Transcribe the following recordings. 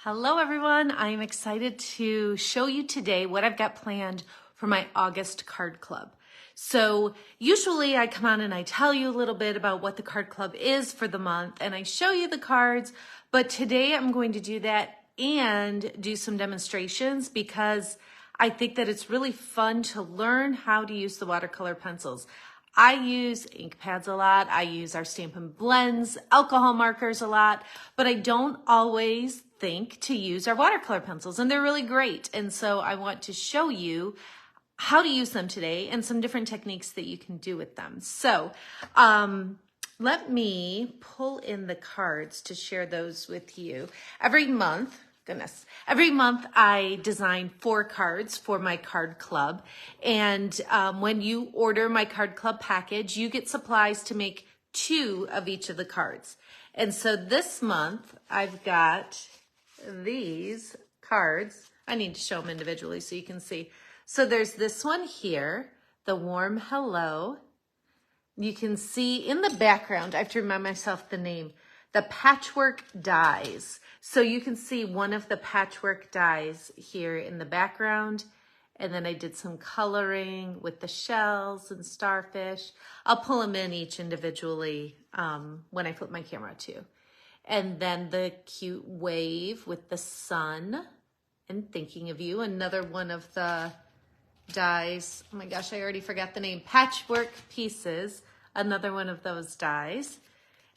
Hello everyone, I'm excited to show you today what I've got planned for my August card club. So usually I come on and I tell you a little bit about what the card club is for the month and I show you the cards, but today I'm going to do that and do some demonstrations because I think that it's really fun to learn how to use the watercolor pencils. I use ink pads a lot. I use our Stampin' Blends, alcohol markers a lot, but I don't always think to use our watercolor pencils, and they're really great. And so I want to show you how to use them today and some different techniques that you can do with them. So let me pull in the cards to share those with you. Every month I design 4 cards for my card club. And when you order my card club package, you get supplies to make 2 of each of the cards. And so this month I've got these cards. I need to show them individually so you can see. So there's this one here, the warm hello. You can see in the background, I have to remind myself the name, the patchwork dies. So you can see one of the patchwork dies here in the background. And then I did some coloring with the shells and starfish. I'll pull them in each individually when I flip my camera too. And then the cute wave with the sun and thinking of you. Another one of the dies. Oh my gosh, I already forgot the name. Patchwork pieces. Another one of those dies.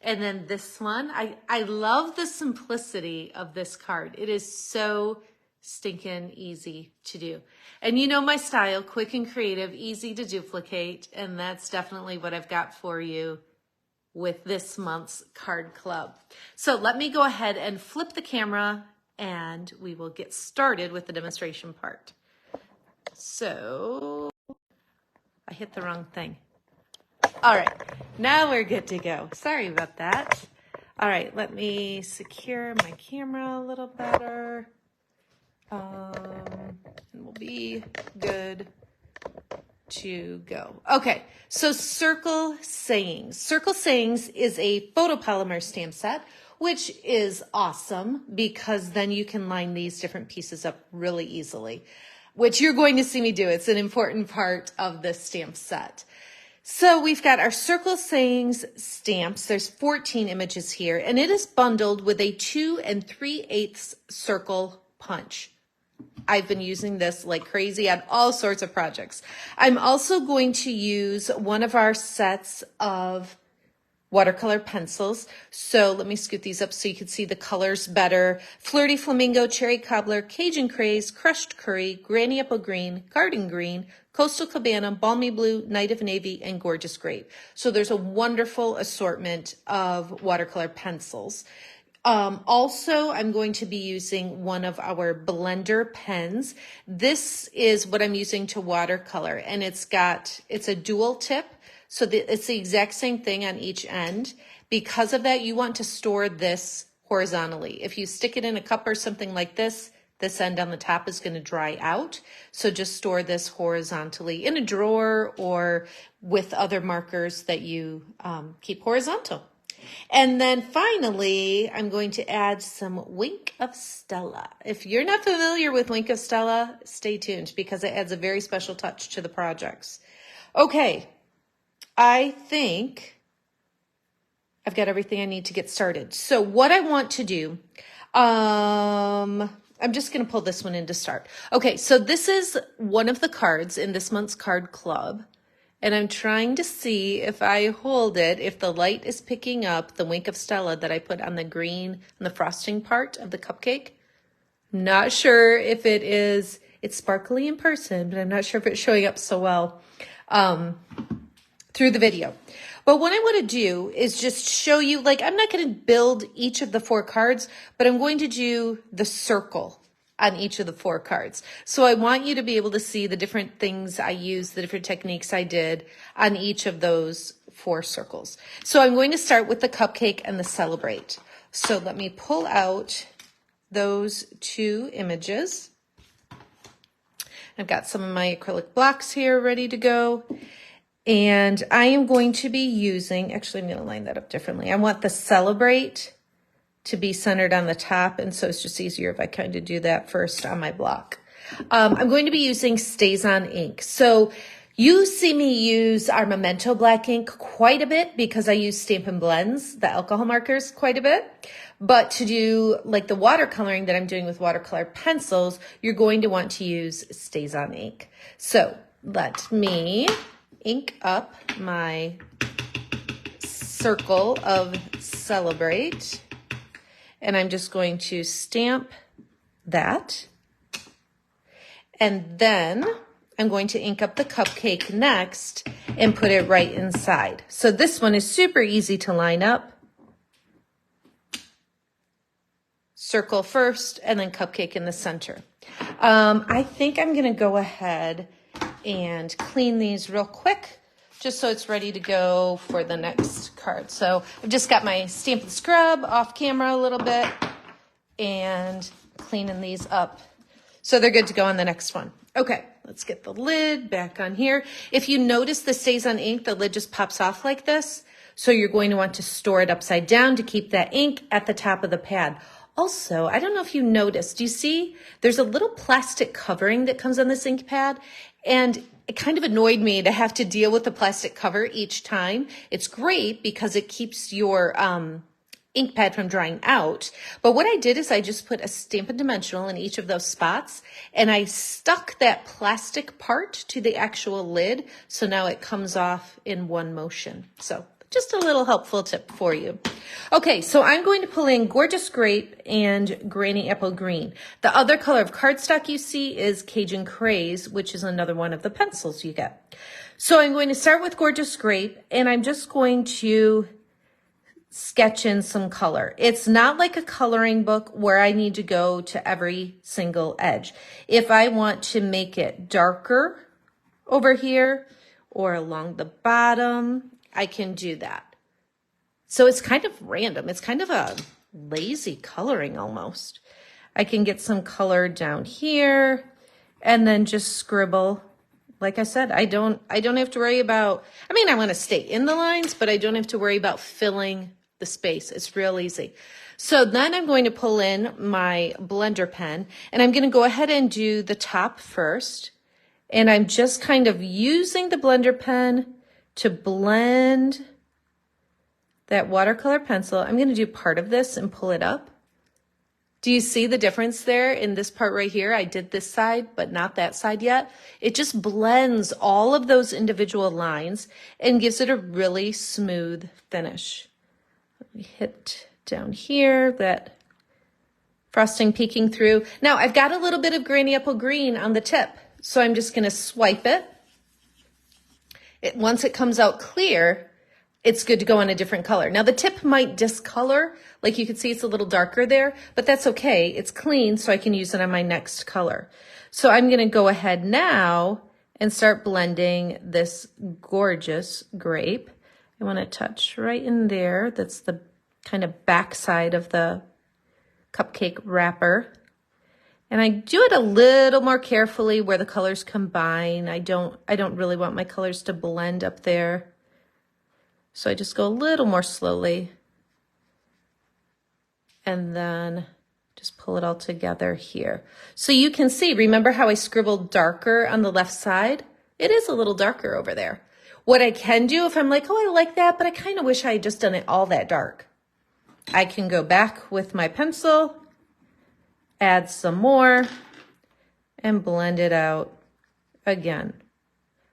And then this one, I love the simplicity of this card. It is so stinking easy to do. And you know my style, quick and creative, easy to duplicate. And that's definitely what I've got for you with this month's card club. So let me go ahead and flip the camera and we will get started with the demonstration part. So I hit the wrong thing. All right, now we're good to go. Sorry about that. All right, let me secure my camera a little better. And we'll be good to go. Okay, so Circle Sayings. Circle Sayings is a photopolymer stamp set, which is awesome because then you can line these different pieces up really easily, which you're going to see me do. It's an important part of this stamp set. So we've got our Circle Sayings stamps. There's 14 images here, and it is bundled with a 2 3/8 circle punch. I've been using this like crazy on all sorts of projects. I'm also going to use one of our sets of watercolor pencils. So let me scoot these up so you can see the colors better. Flirty Flamingo, Cherry Cobbler, Cajun Craze, Crushed Curry, Granny Apple Green, Garden Green, Coastal Cabana, Balmy Blue, Night of Navy, and Gorgeous Grape. So there's a wonderful assortment of watercolor pencils. Also, I'm going to be using one of our blender pens. This is what I'm using to watercolor, and it's a dual tip. So it's the exact same thing on each end. Because of that, you want to store this horizontally. If you stick it in a cup or something like this end on the top is going to dry out. So just store this horizontally in a drawer or with other markers that you keep horizontal. And then finally, I'm going to add some Wink of Stella. If you're not familiar with Wink of Stella, stay tuned because it adds a very special touch to the projects. Okay, I think I've got everything I need to get started. So what I want to do, I'm just going to pull this one in to start. Okay, so this is one of the cards in this month's card club. And I'm trying to see if I hold it, if the light is picking up the Wink of Stella that I put on the green and the frosting part of the cupcake. I'm not sure if it is, it's sparkly in person, but I'm not sure if it's showing up so well through the video. But what I want to do is just show you, like, I'm not going to build each of the 4 cards, but I'm going to do the circle on each of the 4 cards. So I want you to be able to see the different things I used, the different techniques I did on each of those 4 circles. So I'm going to start with the cupcake and the celebrate. So let me pull out those 2 images. I've got some of my acrylic blocks here ready to go. And I am going to be using, actually I'm going to line that up differently. I want the celebrate to be centered on the top, and so it's just easier if I kind of do that first on my block. I'm going to be using Stays On ink. So you see me use our Memento black ink quite a bit because I use Stampin' Blends, the alcohol markers, quite a bit. But to do like the watercoloring that I'm doing with watercolor pencils, you're going to want to use Stays On ink. So let me ink up my circle of Celebrate. And I'm just going to stamp that. And then I'm going to ink up the cupcake next and put it right inside. So this one is super easy to line up. Circle first and then cupcake in the center. I think I'm going to go ahead and clean these real quick just so it's ready to go for the next card. So I've just got my Stampin' Scrub off camera a little bit and cleaning these up so they're good to go on the next one. Okay, let's get the lid back on here. If you notice the Stays On ink, the lid just pops off like this. So you're going to want to store it upside down to keep that ink at the top of the pad. Also, I don't know if you noticed, you see there's a little plastic covering that comes on this ink pad, and it kind of annoyed me to have to deal with the plastic cover each time. It's great because it keeps your ink pad from drying out. But what I did is I just put a Stampin' Dimensional in each of those spots, and I stuck that plastic part to the actual lid. So now it comes off in one motion. So just a little helpful tip for you. Okay, so I'm going to pull in Gorgeous Grape and Granny Apple Green. The other color of cardstock you see is Cajun Craze, which is another one of the pencils you get. So I'm going to start with Gorgeous Grape, and I'm just going to sketch in some color. It's not like a coloring book where I need to go to every single edge. If I want to make it darker over here or along the bottom, I can do that. So it's kind of random. It's kind of a lazy coloring almost. I can get some color down here and then just scribble. Like I said, I don't have to worry about, I mean, I want to stay in the lines, but I don't have to worry about filling the space. It's real easy. So then I'm going to pull in my blender pen, and I'm going to go ahead and do the top first. And I'm just kind of using the blender pen to blend that watercolor pencil. I'm going to do part of this and pull it up. Do you see the difference there in this part right here? I did this side, but not that side yet. It just blends all of those individual lines and gives it a really smooth finish. Let me hit down here, that frosting peeking through. Now I've got a little bit of Granny Apple Green on the tip, so I'm just going to swipe it. Once it comes out clear, it's good to go on a different color. Now the tip might discolor, like you can see it's a little darker there, but that's okay. It's clean, so I can use it on my next color. So I'm going to go ahead now and start blending this Gorgeous Grape. I want to touch right in there. That's the kind of back side of the cupcake wrapper. And I do it a little more carefully where the colors combine. I don't really want my colors to blend up there. So I just go a little more slowly. And then just pull it all together here. So you can see, remember how I scribbled darker on the left side? It is a little darker over there. What I can do if I'm like, oh, I like that, but I kind of wish I had just done it all that dark. I can go back with my pencil, add some more, and blend it out again.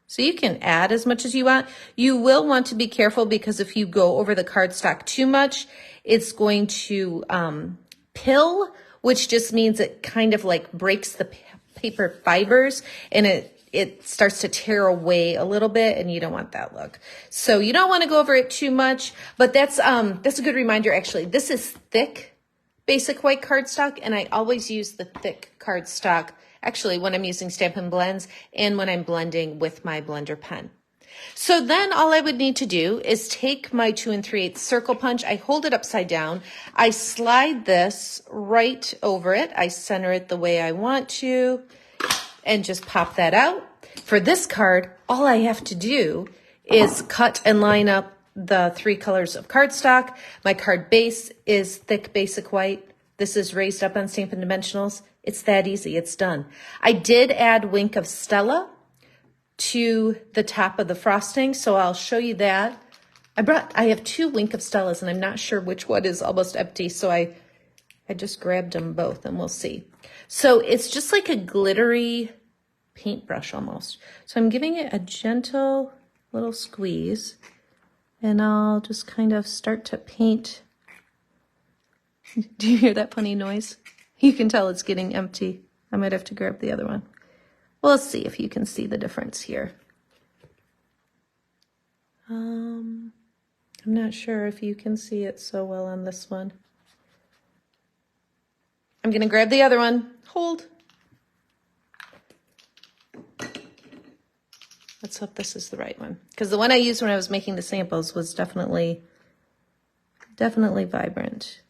So you can add as much as you want. You will want to be careful because if you go over the cardstock too much, it's going to pill, which just means it kind of like breaks the paper fibers and it starts to tear away a little bit, and you don't want that look. So you don't want to go over it too much, but that's a good reminder actually. This is thick basic white cardstock, and I always use the thick cardstock actually when I'm using Stampin' Blends and when I'm blending with my blender pen. So then all I would need to do is take my 2 3/8 circle punch. I hold it upside down. I slide this right over it. I center it the way I want to and just pop that out. For this card, all I have to do is cut and line up the 3 colors of cardstock. My card base is thick basic white. This is raised up on Stampin' Dimensionals. It's that easy, it's done. I did add Wink of Stella to the top of the frosting, so I'll show you that. I have 2 Wink of Stellas, and I'm not sure which one is almost empty, so I just grabbed them both, and we'll see. So it's just like a glittery paintbrush almost. So I'm giving it a gentle little squeeze, and I'll just kind of start to paint. Do you hear that funny noise? You can tell it's getting empty. I might have to grab the other one. We'll see if you can see the difference here. I'm not sure if you can see it so well on this one. I'm going to grab the other one. Hold. Let's hope this is the right one. Because the one I used when I was making the samples was definitely vibrant.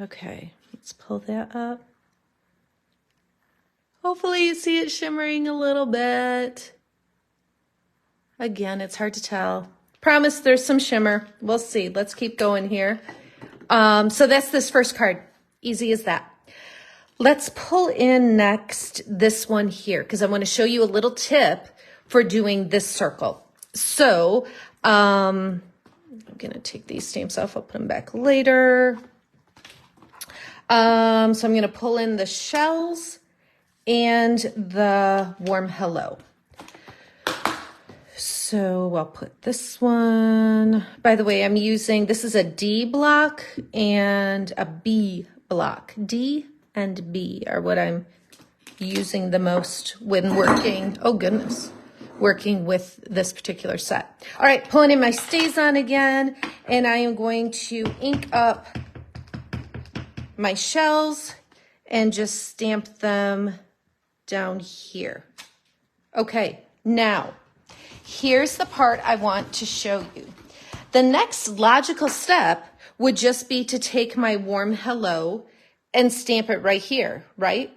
Okay, let's pull that up. Hopefully you see it shimmering a little bit. Again, it's hard to tell. Promise there's some shimmer. We'll see. Let's keep going here. So that's this first card. Easy as that. Let's pull in next this one here because I want to show you a little tip for doing this circle. So I'm going to take these stamps off. I'll put them back later. So I'm going to pull in the shells and the warm hello. So I'll put this one, by the way, I'm using, this is a D block and a B block. D and B are what I'm using the most when working, oh goodness, working with this particular set. All right, pulling in my StazOn again, and I am going to ink up my shells and just stamp them down here. Okay, now, here's the part I want to show you. The next logical step would just be to take my warm hello and stamp it right here, right?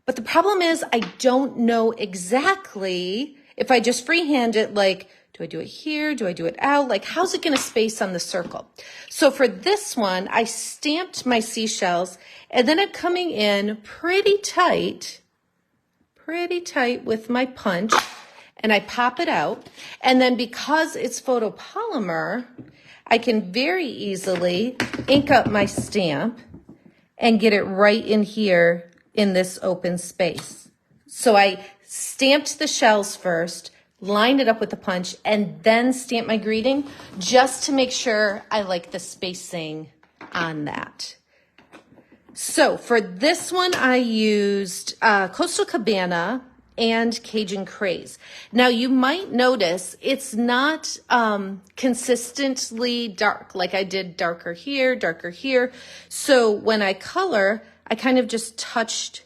But the problem is I don't know exactly if I just freehand it, like, do I do it here? Do I do it out? Like, how's it going to space on the circle? So for this one, I stamped my seashells, and then I'm coming in pretty tight with my punch, and I pop it out. And then because it's photopolymer, I can very easily ink up my stamp and get it right in here in this open space. So I stamped the shells first, lined it up with the punch, and then stamp my greeting just to make sure I like the spacing on that. So for this one, I used Coastal Cabana and Cajun Craze. Now you might notice it's not consistently dark, like I did darker here, darker here. So when I color, I kind of just touched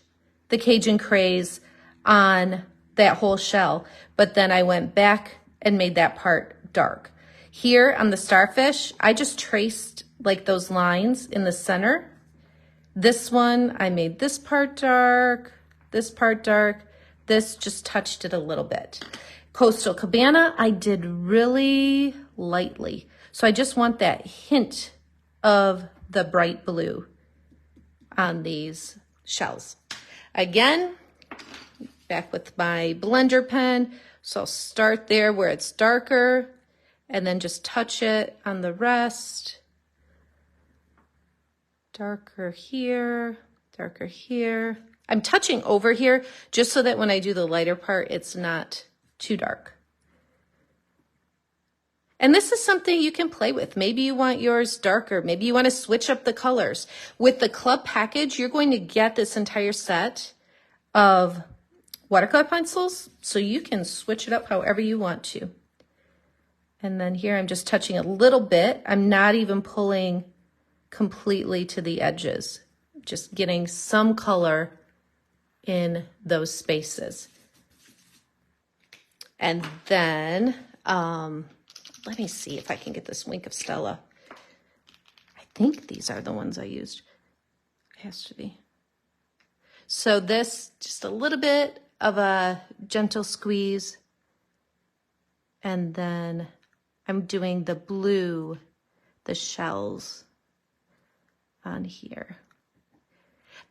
the Cajun Craze on that whole shell, but then I went back and made that part dark. Here on the starfish, I just traced like those lines in the center. This one, I made this part dark, this part dark. This just touched it a little bit. Coastal Cabana, I did really lightly. So I just want that hint of the bright blue on these shells. Again, back with my blender pen. So I'll start there where it's darker and then just touch it on the rest. Darker here, darker here. I'm touching over here just so that when I do the lighter part, it's not too dark. And this is something you can play with. Maybe you want yours darker. Maybe you want to switch up the colors. With the club package, you're going to get this entire set of watercolor pencils, so you can switch it up however you want to. And then here I'm just touching a little bit. I'm not even pulling completely to the edges, just getting some color in those spaces. And then, let me see if I can get this Wink of Stella. I think these are the ones I used. It has to be. So this, just a little bit of a gentle squeeze. And then I'm doing the blue, the shells on here.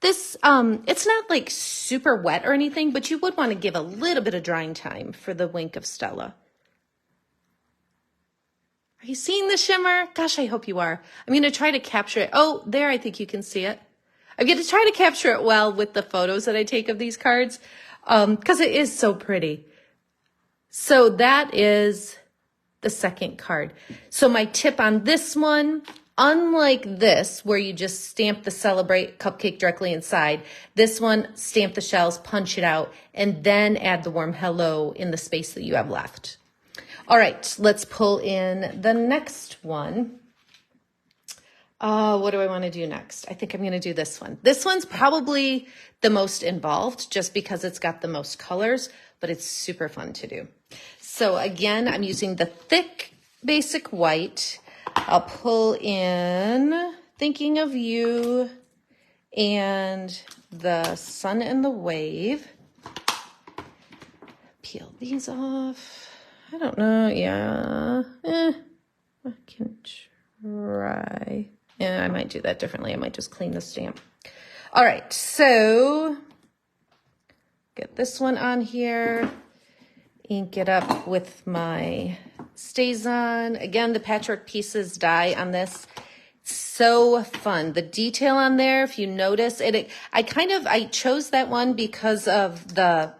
This, it's not like super wet or anything, but you would want to give a little bit of drying time for the wink of Stella. Are you seeing the shimmer? Gosh, I hope you are. I'm going to try to capture it. Oh, there, I think you can see it. I'm going to try to capture it well with the photos that I take of these cards, because it is so pretty. So that is the second card. So my tip on this one, unlike this, where you just stamp the Celebrate cupcake directly inside, this one, stamp the shells, punch it out, and then add the warm hello in the space that you have left. All right, let's pull in the next one. What do I want to do next? I think I'm going to do this one. This one's probably the most involved just because it's got the most colors, but it's super fun to do. So again, I'm using the thick basic white. I'll pull in Thinking of You and the Sun and the Wave. Peel these off. I don't know. Yeah. I can try. Yeah, I might do that differently. I might just clean the stamp. All right, so get this one on here. Ink it up with my StazOn. Again, the patchwork pieces die on this. So fun. The detail on there, if you notice it, I chose that one because of the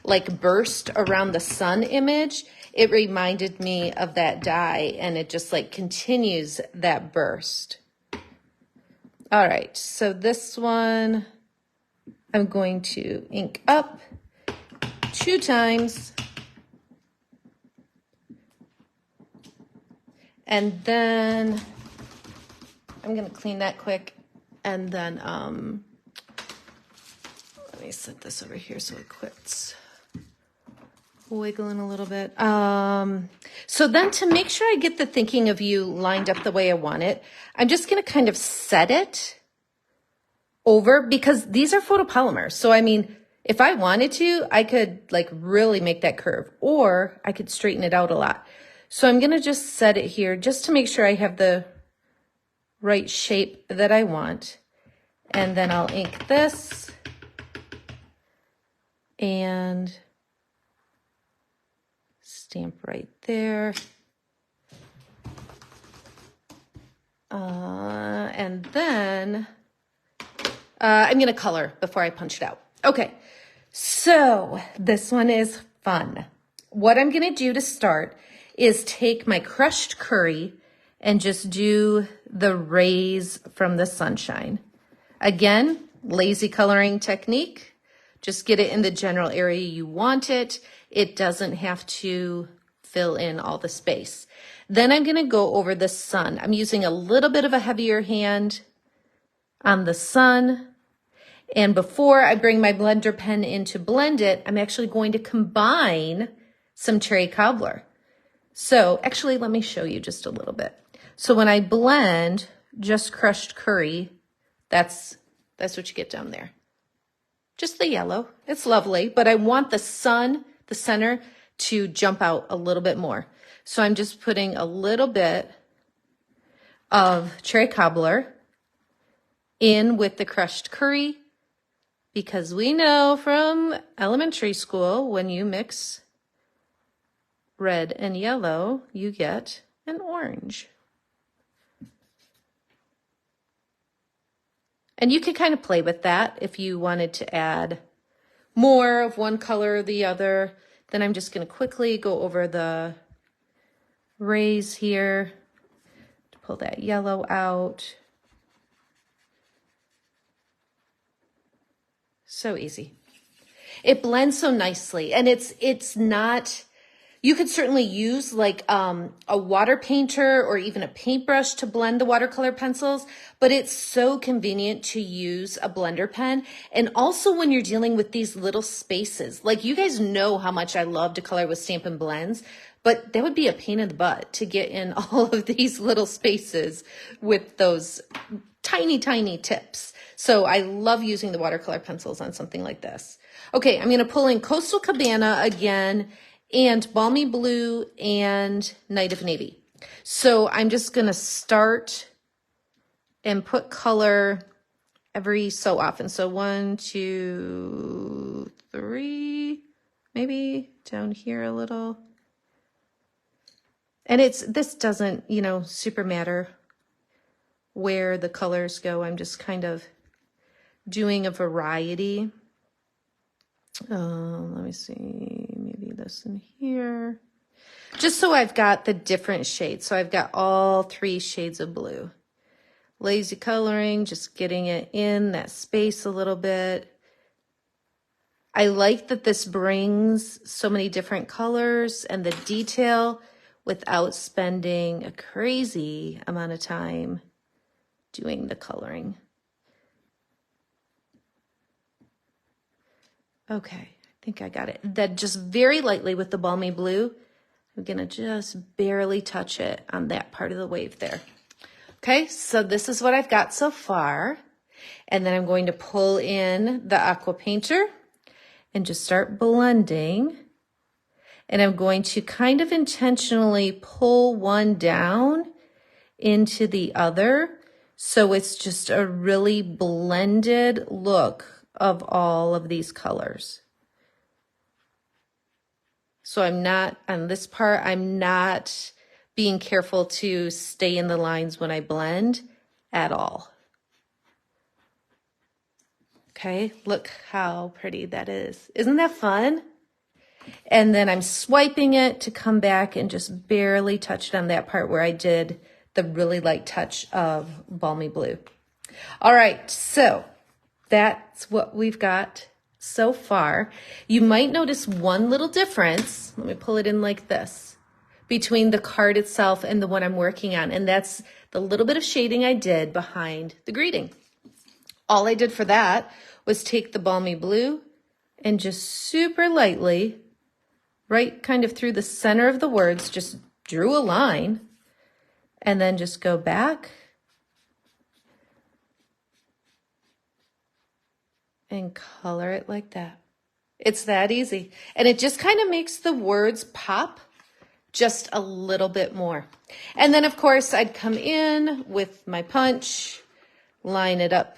like burst around the sun image. It reminded me of that die, and it just like continues that burst. All right, so this one I'm going to ink up 2 times. And then I'm going to clean that quick. And then let me set this over here so it quits wiggling a little bit. So then to make sure I get the Thinking of You lined up the way I want it, I'm just going to kind of set it over, because these are photopolymers. So, I mean, if I wanted to, I could like really make that curve, or I could straighten it out a lot. So I'm going to just set it here just to make sure I have the right shape that I want. And then I'll ink this and stamp right there. And then I'm going to color before I punch it out. Okay, so this one is fun. What I'm going to do to start is take my crushed curry and just do the rays from the sunshine. Again, lazy coloring technique. Just get it in the general area you want it. It doesn't have to fill in all the space. Then I'm going to go over the sun. I'm using a little bit of a heavier hand on the sun. And before I bring my blender pen in to blend it, I'm actually going to combine some cherry cobbler. So actually, let me show you just a little bit. So when I blend just crushed curry, that's what you get down there. Just the yellow. It's lovely, but I want the sun, the center, to jump out a little bit more. So I'm just putting a little bit of cherry cobbler in with the crushed curry, because we know from elementary school, when you mix red and yellow, you get an orange. And you can kind of play with that if you wanted to add more of one color or the other. Then I'm just going to quickly go over the rays here to pull that yellow out. So easy. It blends so nicely, and it's not, you could certainly use like a water painter or even a paintbrush to blend the watercolor pencils, but it's so convenient to use a blender pen. And also when you're dealing with these little spaces, like you guys know how much I love to color with Stampin' Blends, but that would be a pain in the butt to get in all of these little spaces with those tiny, tiny tips. So I love using the watercolor pencils on something like this. Okay, I'm going to pull in Coastal Cabana again and Balmy Blue and Night of Navy. So I'm just going to start and put color every so often. So 1, 2, 3, maybe down here a little. And this doesn't, you know, super matter where the colors go. I'm just kind of doing a variety. Let me see, maybe this in here. Just so I've got the different shades. So I've got all 3 shades of blue. Lazy coloring, just getting it in that space a little bit. I like that this brings so many different colors and the detail without spending a crazy amount of time doing the coloring. Okay, I think I got it. Then just very lightly with the Balmy Blue, I'm gonna just barely touch it on that part of the wave there. Okay, so this is what I've got so far. And then I'm going to pull in the aqua painter and just start blending. And I'm going to kind of intentionally pull one down into the other. So it's just a really blended look of all of these colors. So I'm not, on this part, I'm not being careful to stay in the lines when I blend at all. Okay, look how pretty that is. Isn't that fun? And then I'm swiping it to come back and just barely touch it on that part where I did the really light touch of Balmy Blue. All right, so that's what we've got so far. You might notice one little difference. Let me pull it in like this, between the card itself and the one I'm working on. And that's the little bit of shading I did behind the greeting. All I did for that was take the Balmy Blue and just super lightly, right kind of through the center of the words, just drew a line and then just go back and color it like that. It's that easy. And it just kind of makes the words pop just a little bit more. And then of course I'd come in with my punch, line it up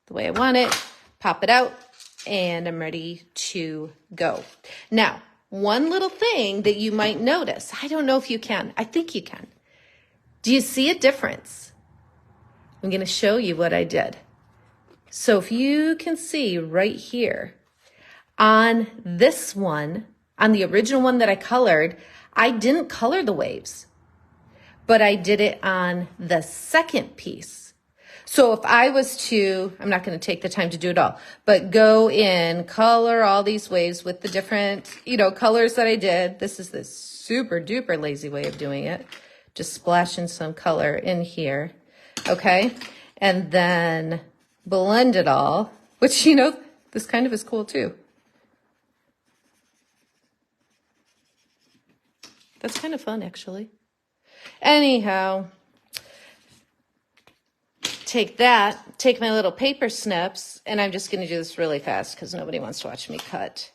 the way I want it, pop it out, and I'm ready to go. Now, one little thing that you might notice, I don't know if you can, I think you can. Do you see a difference? I'm going to show you what I did. So if you can see right here, on this one, on the original one that I colored, I didn't color the waves, but I did it on the second piece. So if I was to, I'm not going to take the time to do it all, but go in, color all these waves with the different, you know, colors that I did. This is the super duper lazy way of doing it. Just splashing some color in here. Okay. And then blend it all, which, you know, this kind of is cool too. That's kind of fun, actually. Anyhow, take that, take my little paper snips, and I'm just going to do this really fast because nobody wants to watch me cut.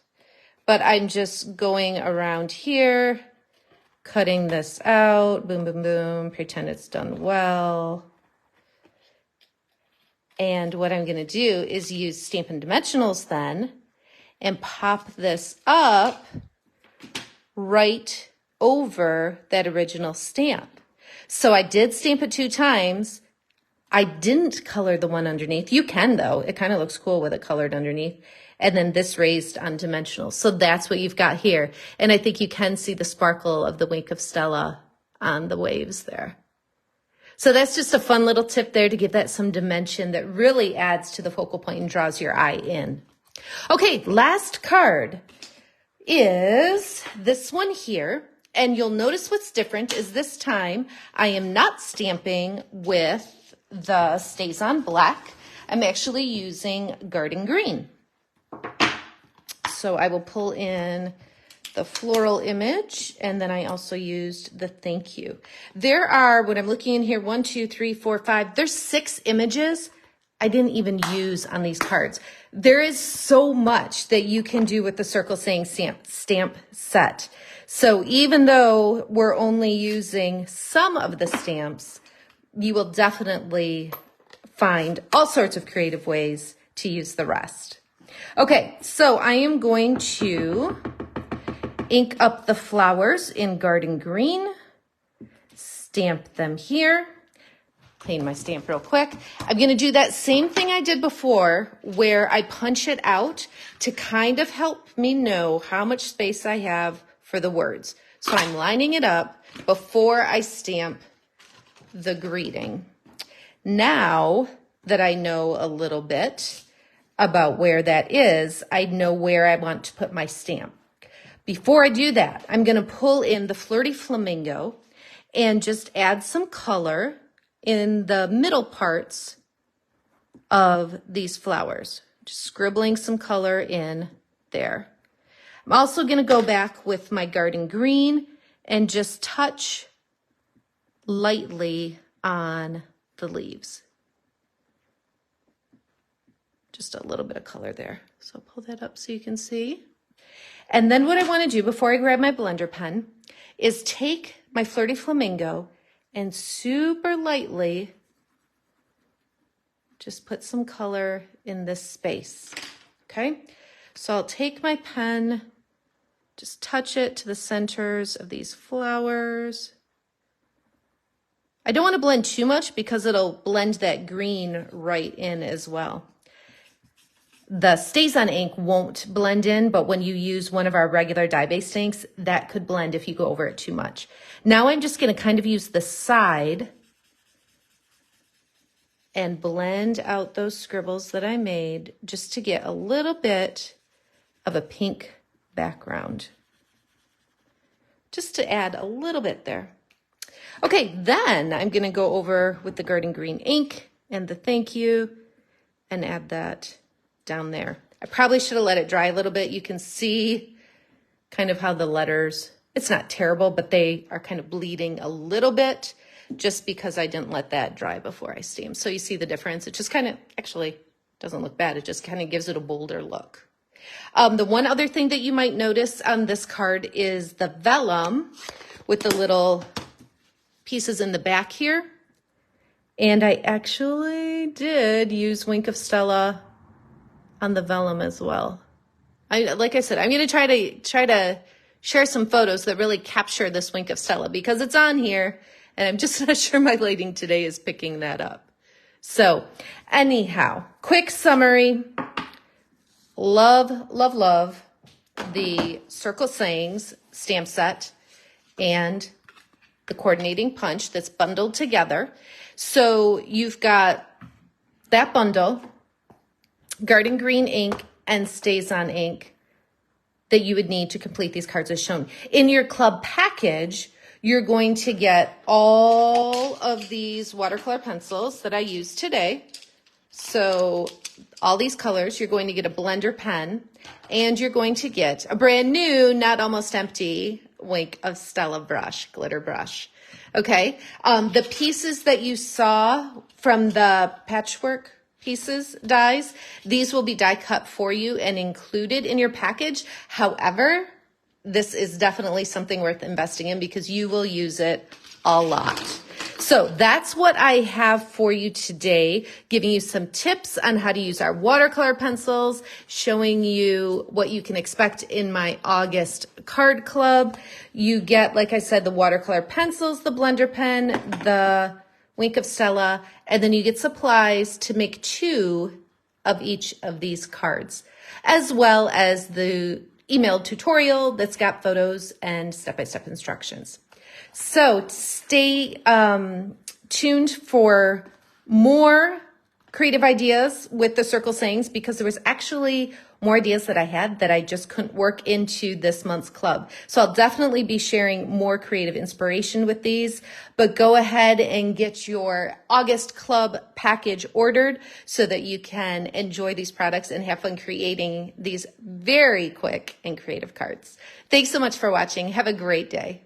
But I'm just going around here, cutting this out, boom, boom, boom, pretend it's done well. And what I'm going to do is use Stampin' Dimensionals then and pop this up right over that original stamp. So I did stamp it 2 times. I didn't color the one underneath. You can though. It kind of looks cool with it colored underneath. And then this raised on dimensional. So that's what you've got here. And I think you can see the sparkle of the wink of Stella on the waves there. So that's just a fun little tip there to give that some dimension that really adds to the focal point and draws your eye in. Okay, last card is this one here. And you'll notice what's different is this time I am not stamping with the Stays On Black. I'm actually using Garden Green. So I will pull in the floral image, and then I also used the thank you. There are, when I'm looking in here, 1, 2, 3, 4, 5, there's 6 images I didn't even use on these cards. There is so much that you can do with the Circle Saying stamp set. So even though we're only using some of the stamps, you will definitely find all sorts of creative ways to use the rest. Okay, so I am going to ink up the flowers in Garden Green, stamp them here. Clean my stamp real quick. I'm going to do that same thing I did before where I punch it out to kind of help me know how much space I have for the words. So I'm lining it up before I stamp the greeting. Now that I know a little bit about where that is, I know where I want to put my stamp. Before I do that, I'm going to pull in the Flirty Flamingo and just add some color in the middle parts of these flowers. Just scribbling some color in there. I'm also going to go back with my Garden Green and just touch lightly on the leaves. Just a little bit of color there. So I'll pull that up so you can see. And then what I want to do before I grab my blender pen is take my Flirty Flamingo and super lightly just put some color in this space, okay? So I'll take my pen, just touch it to the centers of these flowers. I don't want to blend too much because it'll blend that green right in as well. The Stays On ink won't blend in, but when you use one of our regular dye-based inks, that could blend if you go over it too much. Now I'm just going to kind of use the side and blend out those scribbles that I made just to get a little bit of a pink background. Just to add a little bit there. Okay, then I'm going to go over with the Garden Green ink and the thank you and add that down there. I probably should have let it dry a little bit. You can see kind of how the letters, it's not terrible, but they are kind of bleeding a little bit just because I didn't let that dry before I steamed. So you see the difference. It just kind of, actually doesn't look bad. It just kind of gives it a bolder look. The one other thing that you might notice on this card is the vellum with the little pieces in the back here. And I actually did use Wink of Stella on the vellum as well. Like I said, I'm going to try to share some photos that really capture this Wink of Stella because it's on here and I'm just not sure my lighting today is picking that up. So anyhow, quick summary. Love, love, love the Circle Sayings stamp set and the coordinating punch that's bundled together. So you've got that bundle, Garden Green ink and Stays On ink that you would need to complete these cards as shown. In your club package, you're going to get all of these watercolor pencils that I used today. So all these colors, you're going to get a blender pen and you're going to get a brand new, not almost empty, Wink of Stella brush, glitter brush. Okay, the pieces that you saw from the patchwork pieces dies, these will be die cut for you and included in your package. However, this is definitely something worth investing in because you will use it a lot. So that's what I have for you today, giving you some tips on how to use our watercolor pencils, showing you what you can expect in my August card club. You get, like I said, the watercolor pencils, the blender pen, the Wink of Stella, and then you get supplies to make 2 of each of these cards, as well as the emailed tutorial that's got photos and step-by-step instructions. So stay tuned for more creative ideas with the circle sayings because there was actually more ideas that I had that I just couldn't work into this month's club. So I'll definitely be sharing more creative inspiration with these, but go ahead and get your August club package ordered so that you can enjoy these products and have fun creating these very quick and creative cards. Thanks so much for watching. Have a great day.